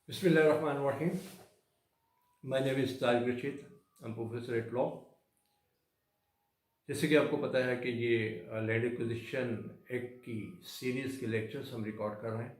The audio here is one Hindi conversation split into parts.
Bismillahirrahmanirrahim. My name is Tariq Rashid. I'm professor at law. जैसे कि आपको पता है कि ये लैंड एक्विजिशन एक्ट की सीरीज़ के लेक्चर्स हम रिकॉर्ड कर रहे हैं।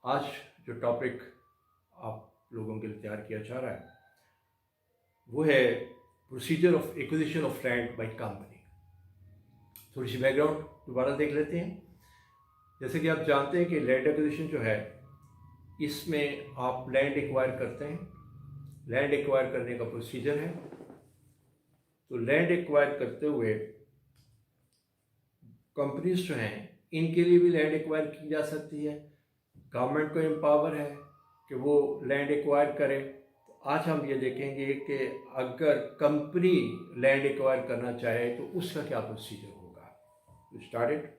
आज जो टॉपिक आप लोगों के लिए तैयार किया जा रहा है वो है procedure of acquisition of land by company. थोड़ी सी बैकग्राउंड दोबारा देख लेते हैं। जैसे कि आप जानते हैं कि लैंड एक्विजिशन जो है इसमें आप लैंड एक्वायर करते हैं। लैंड एक्वायर करने का प्रोसीजर है। तो लैंड एक्वायर करते हुए कंपनीज जो हैं इनके लिए भी लैंड एक्वायर की जा सकती है। गवर्नमेंट को एम्पावर है कि वो लैंड एक्वायर करे। तो आज हम ये देखेंगे कि अगर कंपनी लैंड एक्वायर करना चाहे तो उसका क्या प्रोसीजर होगा। स्टार्टेड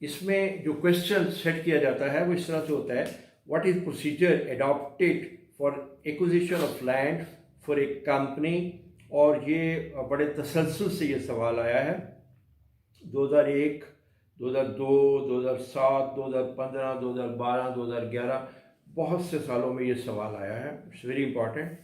इसमें जो क्वेश्चन सेट किया जाता है वो इस तरह से होता है, what is procedure adopted for acquisition of land for a company. और ये बड़े तसलसल से ये सवाल आया है। 2001, 2002, 2007, 2015, 2012, 2011 बहुत से सालों में ये सवाल आया है। It's very important.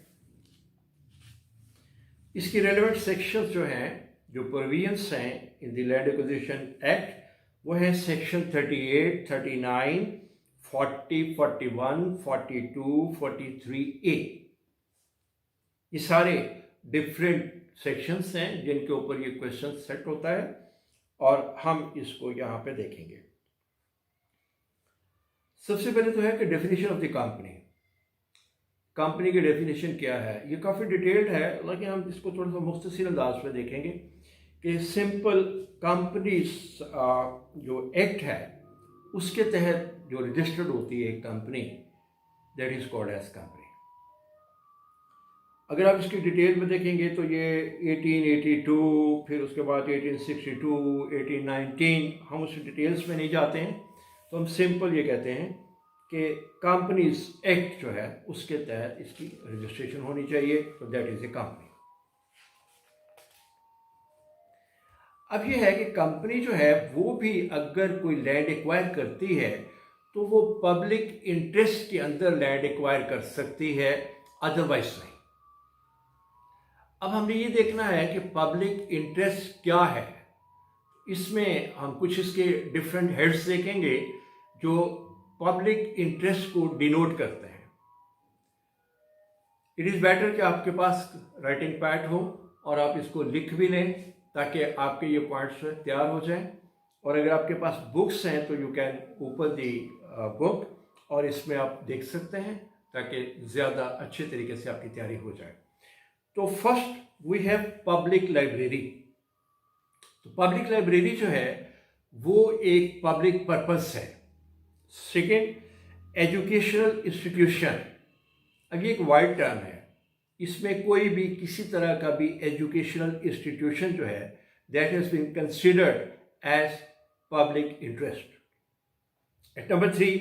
इसकी रेलेवेंट सेक्शंस जो हैं, जो प्रोविजंस हैं in the land acquisition act, वो है सेक्शन 38, 39, 40, 41, 42, 43A। ये सारे डिफरेंट सेक्शंस हैं जिनके ऊपर ये क्वेश्चन सेट होता है और हम इसको यहाँ पे देखेंगे। सबसे पहले तो है कि definition of the company. Company की डेफिनेशन क्या है, ये काफ़ी डिटेल्ड है, लेकिन हम इसको थोड़ा सा मुख्तसर अंदाज में देखेंगे कि सिंपल कंपनीज जो एक्ट है उसके तहत जो रजिस्टर्ड होती है एक company, that is called as company. अगर आप इसकी डिटेल में देखेंगे तो ये 1882, फिर उसके बाद 1862, 1819, हम उस डिटेल्स में नहीं जाते हैं। तो हम सिंपल ये कहते हैं कि कंपनीज एक्ट जो है उसके तहत इसकी रजिस्ट्रेशन होनी चाहिए। तो दैट इज ए कंपनी। अब ये है कि कंपनी जो है वो भी अगर कोई लैंड एक्वायर करती है तो वो पब्लिक इंटरेस्ट के अंदर लैंड एक्वायर कर सकती है, अदरवाइज नहीं। अब हमने ये देखना है कि पब्लिक इंटरेस्ट क्या है। इसमें हम कुछ इसके डिफरेंट हेड्स देखेंगे जो पब्लिक इंटरेस्ट को डिनोट करते हैं। इट इज़ बेटर कि आपके पास राइटिंग पैड हो और आप इसको लिख भी लें ताकि आपके ये पॉइंट्स तैयार हो जाएं। और अगर आपके पास बुक्स हैं तो you can open the book और इसमें आप देख सकते हैं ताकि ज़्यादा अच्छे तरीके से आपकी तैयारी हो जाए। तो first we have public library. तो पब्लिक लाइब्रेरी जो है वो एक पब्लिक पर्पस है। Second, educational institution. अब ये एक वाइड टर्म है, इसमें कोई भी किसी तरह का भी एजुकेशनल इंस्टीट्यूशन जो है that has been considered as public interest. At number 3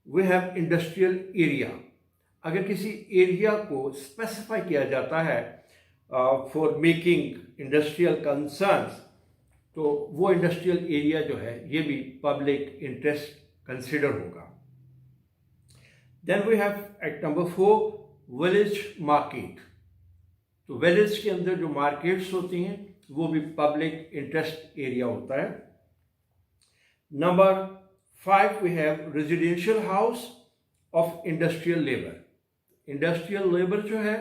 we have industrial area. अगर किसी एरिया को स्पेसिफाई किया जाता है फॉर मेकिंग इंडस्ट्रियल कंसर्न्स तो वो इंडस्ट्रियल एरिया जो है ये भी पब्लिक इंटरेस्ट कंसिडर होगा। Then we have at number 4 village market. तो विलेज के अंदर जो मार्केट्स होती हैं वो भी पब्लिक इंटरेस्ट एरिया होता है। Number 5 we have residential house of industrial labour. Industrial labour जो है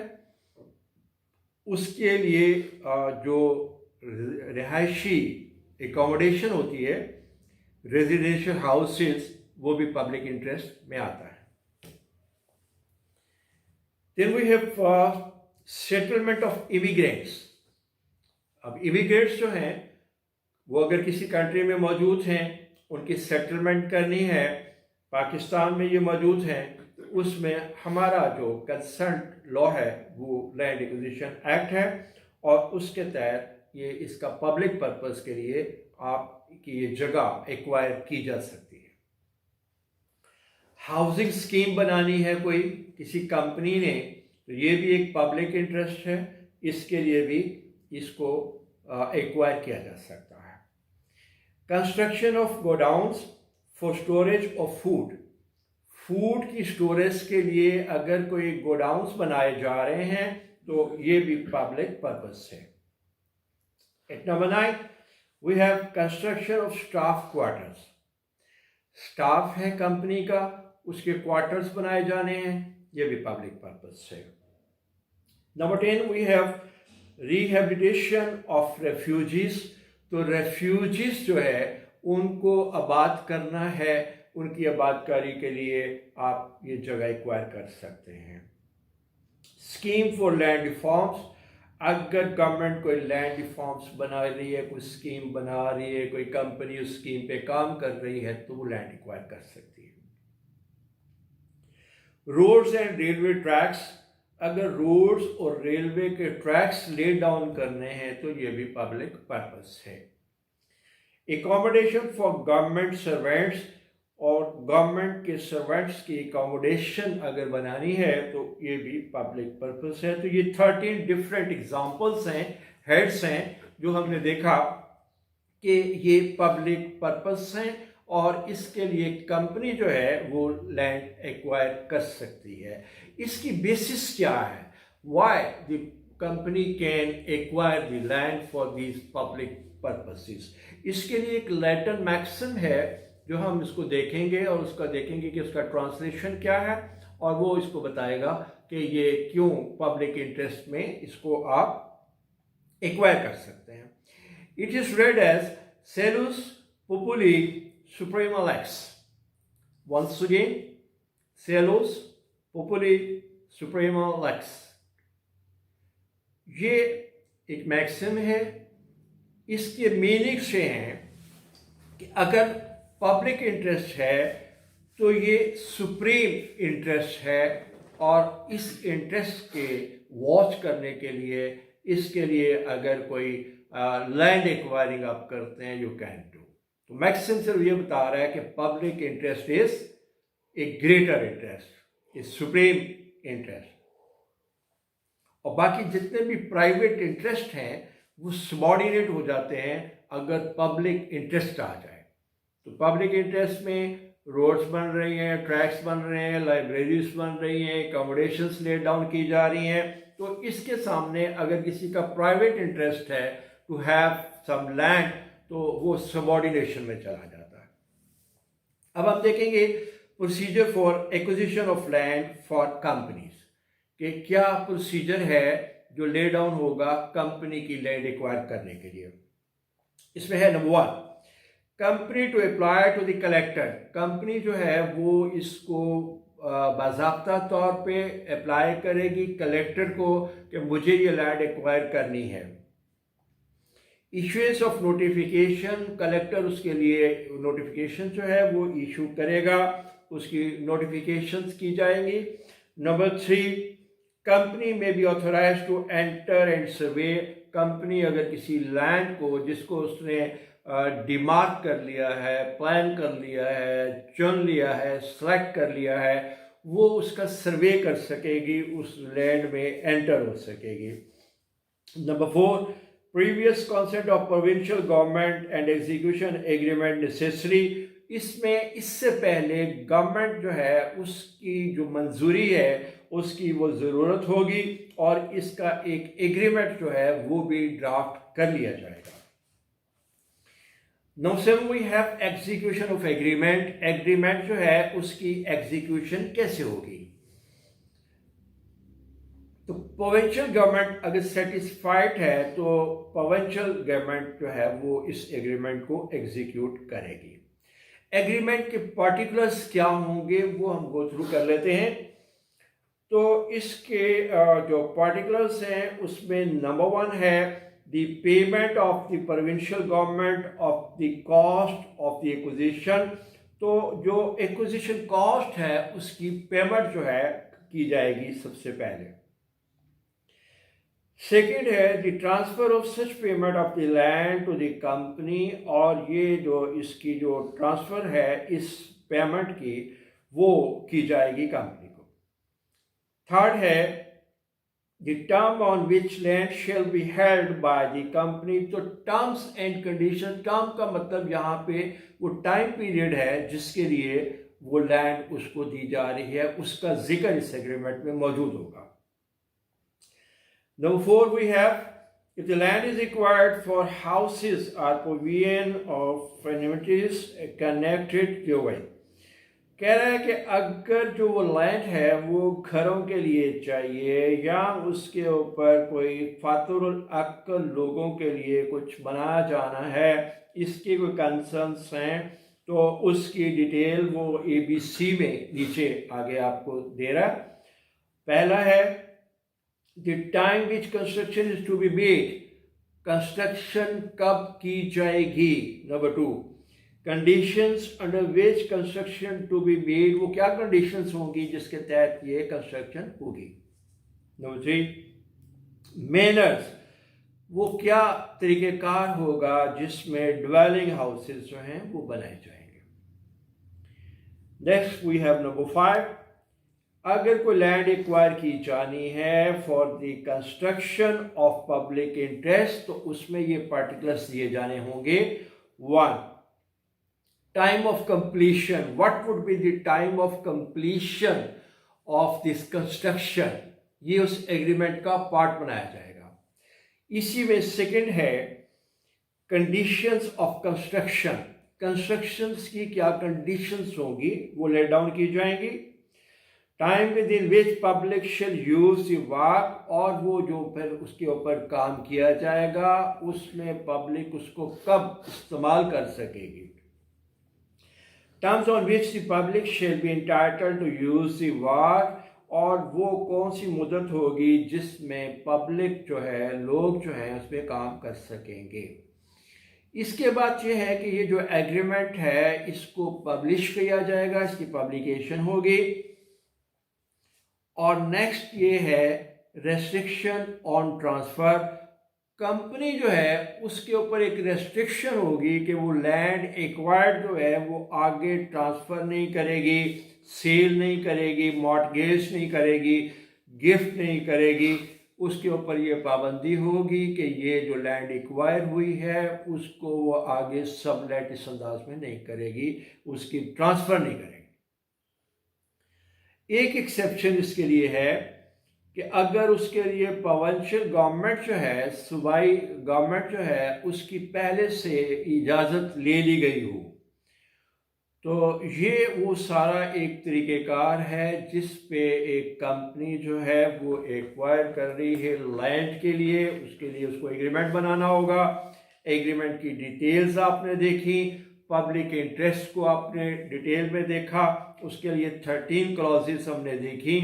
उसके लिए जो रिहायशी एकोमोडेशन होती है, रेजिडेंशियल हाउसेस, वो भी पब्लिक इंटरेस्ट में आता है। Then we have settlement of immigrants. अब इमिग्रेंट्स जो हैं वो अगर किसी कंट्री में मौजूद हैं, उनकी सेटलमेंट करनी है, पाकिस्तान में ये मौजूद हैं, तो उसमें हमारा जो कंसर्न लॉ है वो लैंड एक्विजिशन एक्ट है और उसके तहत ये इसका पब्लिक पर्पस के लिए आपकी ये जगह एक्वायर की जा सकती है। हाउसिंग स्कीम बनानी है कोई किसी कंपनी ने तो ये भी एक पब्लिक इंटरेस्ट है, इसके लिए भी इसको एक्वायर किया जा सकता है। Construction of godowns for storage of food, food की स्टोरेज के लिए अगर कोई गोडाउन्स बनाए जा रहे हैं तो ये भी पब्लिक पर्पस है। At number 9 we have construction of staff quarters, staff है कंपनी का, उसके क्वार्टर्स बनाए जाने हैं, ये भी पब्लिक पर्पस है। Number 10 we have rehabilitation of refugees, तो रेफ्यूजीज जो है उनको आबाद करना है, उनकी आबादकारी के लिए आप ये जगह एक्वायर कर सकते हैं। स्कीम फॉर लैंड रिफॉर्म्स, अगर गवर्नमेंट कोई लैंड रिफॉर्म्स बना रही है, कोई स्कीम बना रही है, कोई कंपनी उस स्कीम पे काम कर रही है तो वो लैंड एक्वायर कर सकती है। रोड्स एंड रेलवे ट्रैक्स, अगर रोड्स और रेलवे के ट्रैक्स ले डाउन करने हैं तो ये भी पब्लिक पर्पस है। एकोमोडेशन फॉर गवर्नमेंट सर्वेंट्स, और गवर्नमेंट के सर्वेंट्स की एकोमोडेशन अगर बनानी है तो ये भी पब्लिक पर्पस है। तो ये 13 डिफरेंट एग्जांपल्स हैं, हेड्स हैं, जो हमने देखा कि ये पब्लिक पर्पस हैं और इसके लिए कंपनी जो है वो लैंड एक्वायर कर सकती है। इसकी बेसिस क्या है, why the company can acquire the land for these public purposes. इसके लिए एक लैटिन मैक्सिम है जो हम इसको देखेंगे और उसका देखेंगे कि उसका ट्रांसलेशन क्या है, और वो इसको बताएगा कि ये क्यों पब्लिक इंटरेस्ट में इसको आप एक्वायर कर सकते हैं। It is read as salus populi suprema lex. Once again, salus populi suprema lex, ये एक मैक्सिम है। इसके मीनिंग से हैं कि अगर पब्लिक इंटरेस्ट है तो ये सुप्रीम इंटरेस्ट है, और इस इंटरेस्ट के वॉच करने के लिए, इसके लिए अगर कोई लैंड एक्वायरिंग आप करते हैं, यू कैन डू। तो मैक्सिम से ये बता रहा है कि public interest is a greater interest, is supreme interest, और बाकी जितने भी प्राइवेट इंटरेस्ट हैं वो सबॉर्डिनेट हो जाते हैं अगर पब्लिक इंटरेस्ट आ जाए। तो पब्लिक इंटरेस्ट में रोड्स बन रही हैं, ट्रैक्स बन रहे हैं, लाइब्रेरीज बन रही हैं, एकोमोडेशंस ले डाउन की जा रही हैं, तो इसके सामने अगर किसी का प्राइवेट इंटरेस्ट है टू हैव सम लैंड, तो वो सबॉर्डिनेशन में चला जाता है। अब हम देखेंगे procedure for acquisition of land for companies, कि क्या प्रोसीजर है जो ले डाउन होगा कंपनी की लैंड एक्वायर करने के लिए। इसमें है number 1, company to apply to the collector, company जो है वो इसको बाज़ाब्ता तौर पे अप्लाई करेगी कलेक्टर को कि मुझे ये लैंड एक्वायर करनी है। इशुएंस ऑफ नोटिफिकेशन, कलेक्टर उसके लिए नोटिफिकेशन जो है वो इशू करेगा, उसकी नोटिफिकेशंस की जाएंगी। Number 3, company may be authorise to enter and survey, company अगर किसी लैंड को जिसको उसने डिमार्क कर लिया है, प्लान कर लिया है, चुन लिया है, सेलेक्ट कर लिया है, वो उसका सर्वे कर सकेगी, उस लैंड में एंटर हो सकेगी। Number 4, previous consent of provincial government and execution agreement necessary, इसमें इससे पहले गवर्नमेंट जो है उसकी जो मंजूरी है उसकी वो ज़रूरत होगी, और इसका एक एग्रीमेंट जो है वो भी ड्राफ्ट कर लिया जाएगा। Now seven we have execution of agreement, agreement जो है उसकी एग्जीक्यूशन कैसे होगी। तो प्रोविंशियल गवर्नमेंट अगर सेटिस्फाइड है तो प्रोविंशियल गवर्नमेंट जो है वो इस एग्रीमेंट को एग्जीक्यूट करेगी। एग्रीमेंट के पार्टिकुलर्स क्या होंगे वो हम गो थ्रू कर लेते हैं। तो इसके जो पार्टिकुलर्स हैं उसमें नंबर 1 है the payment of the provincial government of the cost of the acquisition. तो जो एक्विजिशन कॉस्ट है उसकी पेमेंट जो है की जाएगी सबसे पहले। सेकेंड है the transfer of such payment of the land to the company, और ये जो इसकी जो ट्रांसफर है इस पेमेंट की वो की जाएगी कंपनी को। थर्ड है The term on which land shall be held by the company, तो टर्म्स एंड कंडीशन, टर्म का मतलब यहाँ पे वो टाइम पीरियड है जिसके लिए वो लैंड उसको दी जा रही है, उसका जिक्र इस एग्रीमेंट में मौजूद होगा। Number 4 we have, if the land is required for houses or provision of amenities connected therewith, कह रहा है कि अगर जो वो लैंड है वो घरों के लिए चाहिए या उसके ऊपर कोई फातुल अक्ल लोगों के लिए कुछ बनाया जाना है, इसके कोई कंसर्न्स हैं, तो उसकी डिटेल वो ABC में नीचे आगे आपको दे रहा है। पहला है the time which construction is to be made, construction कब की जाएगी। Number 2, conditions under which construction to be made, वो क्या कंडीशंस होंगी जिसके तहत ये कंस्ट्रक्शन होगी। नंबर 3, मैनर्स, वो क्या तरीक़ेकार होगा जिसमें ड्वेलिंग हाउसेस जो हैं वो बनाए जाएंगे। नेक्स्ट वी हैव नंबर 5, अगर कोई लैंड एक्वायर की जानी है for the construction of public interest, तो उसमें ये पार्टिकुलर्स दिए जाने होंगे। 1, time of completion, what would be the time of completion of this construction, ये उस एग्रीमेंट का पार्ट बनाया जाएगा। इसी में सेकंड है कंडीशंस ऑफ कंस्ट्रक्शन, कंस्ट्रक्शंस की क्या कंडीशंस होंगी वो लेट डाउन की जाएंगी। Time within which public shall use the work, और वो जो फिर उसके ऊपर काम किया जाएगा उसमें पब्लिक उसको कब इस्तेमाल कर सकेगी। Terms on which the public shall be entitled to use the work, और वो कौन सी मुद्दत होगी जिसमें पब्लिक जो है, लोग जो हैं उसमें काम कर सकेंगे। इसके बाद ये है कि ये जो एग्रीमेंट है इसको पब्लिश किया जाएगा, इसकी पब्लिकेशन होगी। और नेक्स्ट ये है रेस्ट्रिक्शन ऑन ट्रांसफ़र, कंपनी जो है उसके ऊपर एक रेस्ट्रिक्शन होगी कि वो लैंड एक्वायर्ड जो है वो आगे ट्रांसफ़र नहीं करेगी, सेल नहीं करेगी, मॉर्टगेज नहीं करेगी, गिफ्ट नहीं करेगी। उसके ऊपर ये पाबंदी होगी कि ये जो लैंड एक्वायर हुई है उसको वो आगे सबलेट इस अंदाज में नहीं करेगी, उसकी ट्रांसफ़र नहीं करेगी। एक एक्सेप्शन इसके लिए है कि अगर उसके लिए प्रोविंशियल गवर्नमेंट जो है, सूबाई गवर्नमेंट जो है उसकी पहले से इजाज़त ले ली गई हो, तो ये वो सारा एक तरीक़ेकार है जिस पे एक कंपनी जो है वो एक्वायर कर रही है लैंड के लिए, उसके लिए उसको एग्रीमेंट बनाना होगा। एग्रीमेंट की डिटेल्स आपने देखी, पब्लिक इंटरेस्ट को आपने डिटेल में देखा, उसके लिए 13 क्लॉजेस हमने देखी,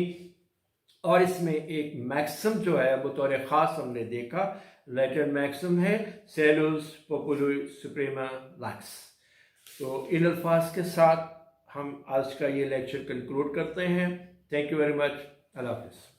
और इसमें एक मैक्सिम जो है बतौर ख़ास हमने देखा, लैटिन मैक्सिम है सेलुस पोपुलुई सुप्रीमा लैक्स। तो इन अल्फाज के साथ हम आज का ये लेक्चर कंक्लूड करते हैं। Thank you very much. अल्लाह हाफ़िज़।